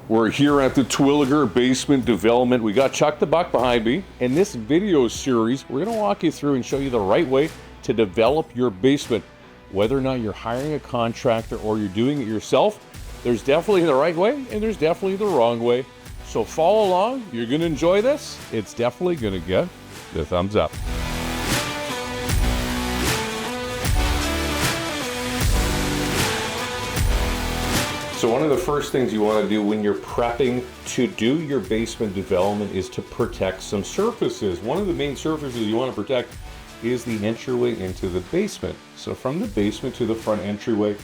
We're here at the Terwillegar Basement Development. We got Chuck the Buck behind me. In this video series, we're going to walk you through and show you the right way to develop your basement. Whether or not you're hiring a contractor or you're doing it yourself, there's definitely the right way and there's definitely the wrong way. So follow along. You're going to enjoy this. It's definitely going to get the thumbs up. So one of the first things you want to do when you're prepping to do your basement development is to protect some surfaces. One of the main surfaces you want to protect is the entryway into the basement. So from the basement to the front entryway,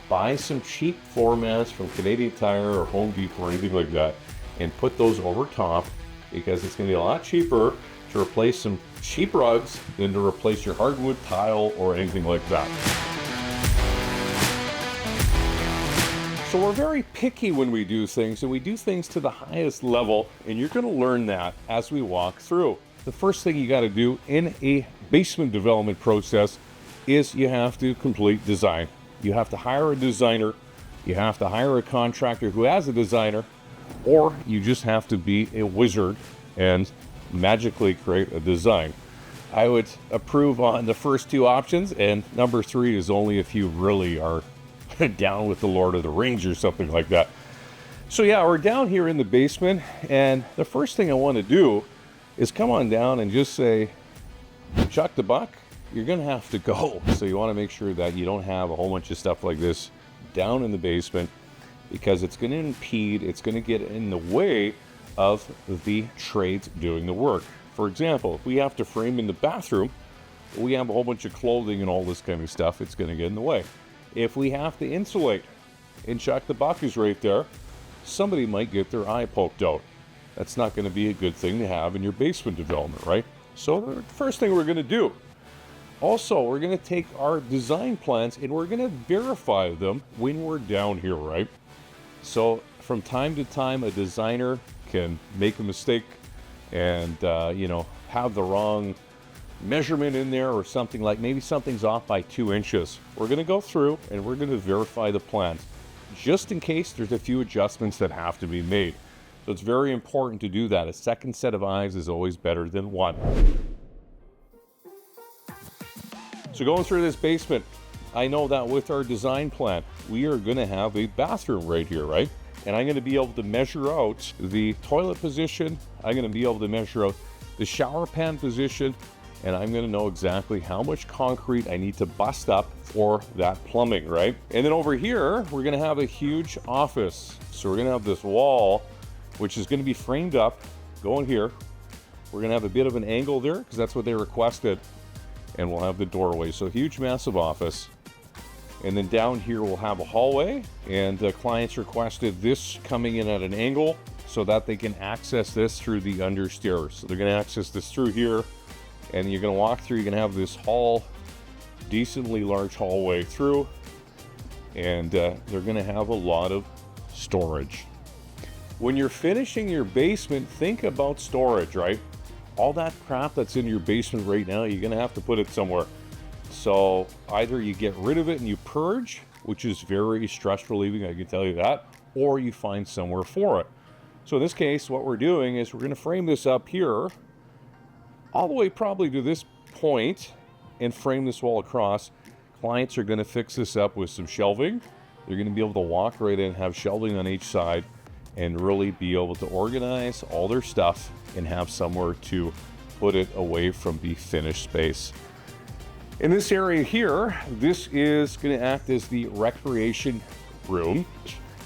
buy some cheap floor mats from Canadian Tire or Home Depot or anything like that and put those over top, because it's going to be a lot cheaper to replace some cheap rugs than to replace your hardwood tile or anything like that. So we're very picky when we do things, and we do things to the highest level, and you're going to learn that as we walk through. The first thing you got to do in a basement development process is you have to complete design. You have to hire a designer, you have to hire a contractor who has a designer, or you just have to be a wizard and magically create a design. I would approve on the first two options, and number three is only if you really are down with the Lord of the Rings or something like that. So yeah, we're down here in the basement, and the first thing I want to do is come on down and just say, Chuck the Buck, you're gonna have to go. So you want to make sure that you don't have a whole bunch of stuff like this down in the basement, because it's going to impede, it's going to get in the way of the trades doing the work. For example, if we have to frame in the bathroom, we have a whole bunch of clothing and all this kind of stuff, it's going to get in the way. If we have to insulate, and Chuck the Buck is right there, somebody might get their eye poked out. That's not going to be a good thing to have in your basement development, right? So the first thing we're going to do, also, we're going to take our design plans and we're going to verify them when we're down here, right? So from time to time, a designer can make a mistake and, have the wrong measurement in there, or something, like maybe something's off by 2 inches. We're going to go through and we're going to verify the plans, just in case there's a few adjustments that have to be made. So it's very important to do that. A second set of eyes is always better than one. So going through this basement, I know that with our design plan, we are going to have a bathroom right here, right? And I'm going to be able to measure out the toilet position. I'm going to be able to measure out the shower pan position, and I'm going to know exactly how much concrete I need to bust up for that plumbing, right? And then over here, we're going to have a huge office. So we're going to have this wall, which is going to be framed up, going here. We're going to have a bit of an angle there, because that's what they requested. And we'll have the doorway. So huge, massive office. And then down here, we'll have a hallway. And the clients requested this coming in at an angle so that they can access this through the understairs. So they're going to access this through here. And you're going to walk through, you're going to have this decently large hallway through, and they're going to have a lot of storage. When you're finishing your basement, think about storage, right? All that crap that's in your basement right now, you're going to have to put it somewhere. So either you get rid of it and you purge, which is very stress relieving, I can tell you that, or you find somewhere for it. So in this case, what we're doing is we're going to frame this up here all the way probably to this point and frame this wall across. Clients are going to fix this up with some shelving. They're going to be able to walk right in, have shelving on each side, and really be able to organize all their stuff and have somewhere to put it away from the finished space. In this area here, this is going to act as the recreation room,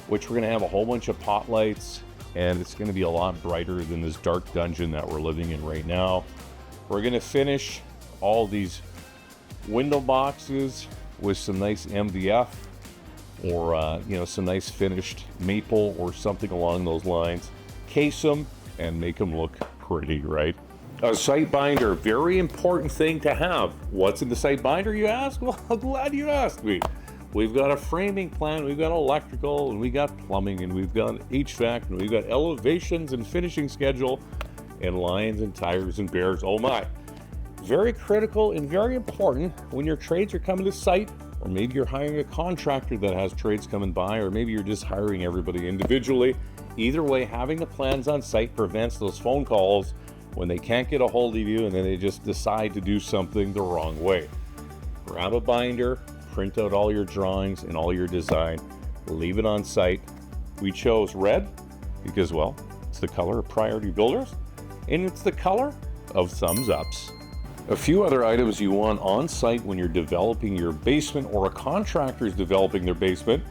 which we're going to have a whole bunch of pot lights, and it's going to be a lot brighter than this dark dungeon that we're living in right now. We're going to finish all these window boxes with some nice MDF, or some nice finished maple or something along those lines. Case them and make them look pretty, right? A site binder, very important thing to have. What's in the site binder, you ask? Well, I'm glad you asked me. We've got a framing plan, we've got electrical, and we got plumbing, and we've got HVAC, and we've got elevations and finishing schedule, and lines and tires and bears. Oh my. Very critical and very important when your trades are coming to site, or maybe you're hiring a contractor that has trades coming by, or maybe you're just hiring everybody individually, Either way, having the plans on site prevents those phone calls when they can't get a hold of you and then they just decide to do something the wrong way. Grab a binder, print out all your drawings and all your design, leave it on site. We chose red because, well, it's the color of priority builders and it's the color of thumbs ups. A few other items you want on site when you're developing your basement or a contractor is developing their basement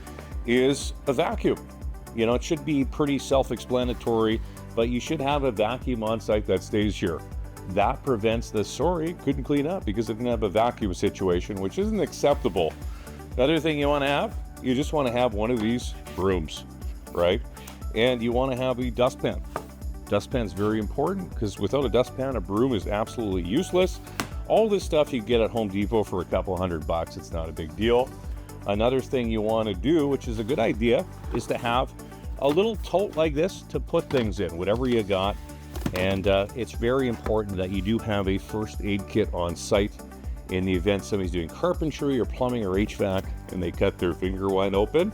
is a vacuum. You know, it should be pretty self-explanatory, but you should have a vacuum on site that stays here. That prevents the, sorry, couldn't clean up because it didn't have a vacuum situation, which isn't acceptable. The other thing you want to have, you just want to have one of these brooms, right? And you want to have a dustpan. Dustpan is very important because without a dustpan, a broom is absolutely useless. All this stuff you get at Home Depot for a couple $100. It's not a big deal. Another thing you want to do, which is a good idea, is to have a little tote like this to put things in, whatever you got. And it's very important that you do have a first aid kit on site in the event somebody's doing carpentry or plumbing or HVAC and they cut their finger wide open.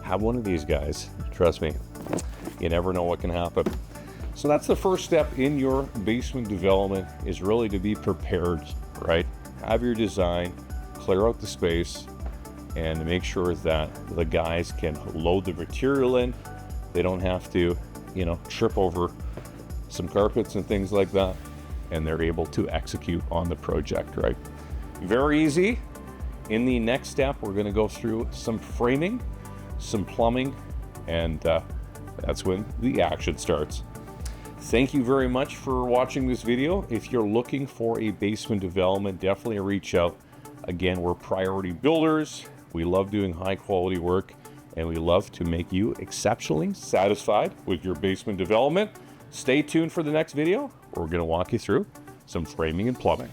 Have one of these guys. Trust me, you never know what can happen. So that's the first step in your basement development, is really to be prepared, right? Have your design, clear out the space, and make sure that the guys can load the material in. They don't have to, you know, trip over some carpets and things like that, and they're able to execute on the project, right? Very easy. In the next step, we're gonna go through some framing, some plumbing, and that's when the action starts. Thank you very much for watching this video. If you're looking for a basement development, definitely reach out. Again, we're Priority Builders. We love doing high quality work and we love to make you exceptionally satisfied with your basement development. Stay tuned for the next video where we're going to walk you through some framing and plumbing.